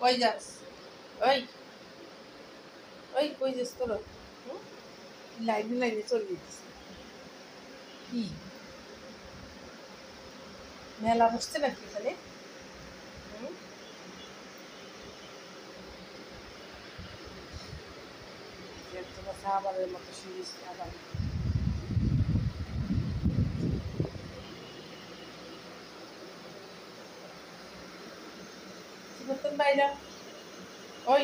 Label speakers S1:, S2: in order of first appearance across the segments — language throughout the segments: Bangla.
S1: কই যাস? ওই ওই কই যাস তোরা? লাইনে লাইনে চলে যেতিস। কি মেলা বসছে নাকি এখানে? তোরা সাবারের মতো শুনিস আবার। নতুন বাইরা ওই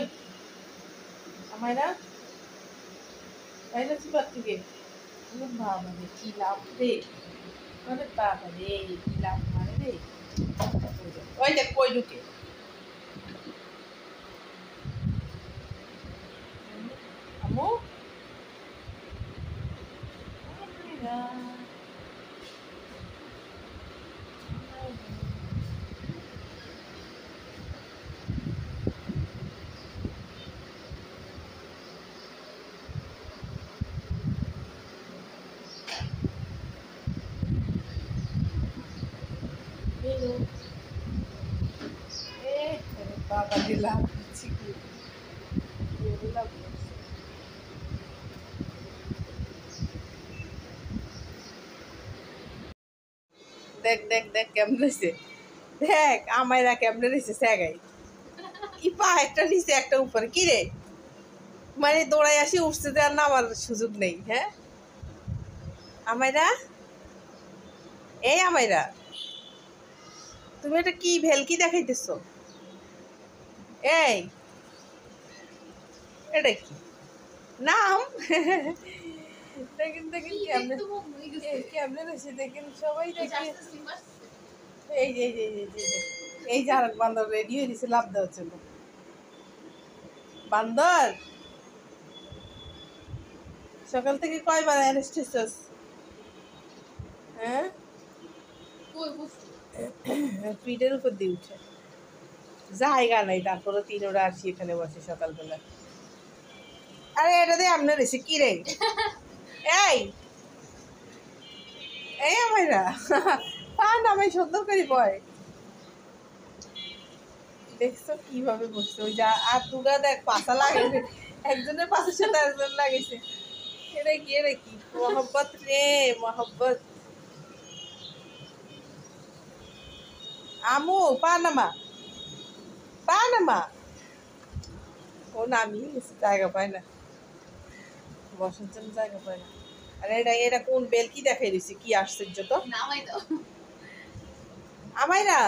S1: আমায়রা বাইরা চিপার থেকে বাবা রে কি লাভ রে, আরে বাবা রে কি লাভ মারে রে। ওই দেখ কই ঢুকে আমু বাবা দিলাম দেখ দেখ দেখ কেমন রয়েছে, দেখ আমায়রা কেমন রয়েছে স্যাগাই, পা একটা নিচে একটা উপরে কি রে, মানে দৌড়াই আসি উঠতে দেওয়ার নামার সুযোগ নেই। হ্যাঁ আমায়রা, এই আমায়রা তুমি এটা কি ভেলকি দেখাইতেছ? এই এটা কি নাম? দেখেন দেখেন কেমনে রয়েছে, দেখেন সবাই দেখে। এই যে এই যে এই যে এই যে আরেক বান্দর রেডি হয়ে দিছে লাভ দেওয়ার জন্য। বান্দর সকাল থেকে কয়বার অ্যারেস্ট হয়েছস? হ্যাঁ পিঠের উপর দিয়ে উঠে জায়গা নাই, তারপরে তিনোরা আসি এখানে বসে সকালবেলা। আরে এটা দিয়ে আপনার এসে কি রে? এই এই আমাইরা পা নামাই সুন্দর করে বয়, দেখছো কিভাবে বসছে? ওই যা আর দুগা দেখ পাশা লাগাইছে, একজনের পাশের সাথে একজন লাগাইছে। এটা কি রে, কি মহব্বত রে মহব্বত। আমু পা নামা, পা নামা। ও নামিয়ে গেছে, জায়গা পায় না, বসার জন্য জায়গা পায় না। আর এটা এটা কোন বেলকি দেখাই দিছে, কি আশ্চর্য তো। আমাইরা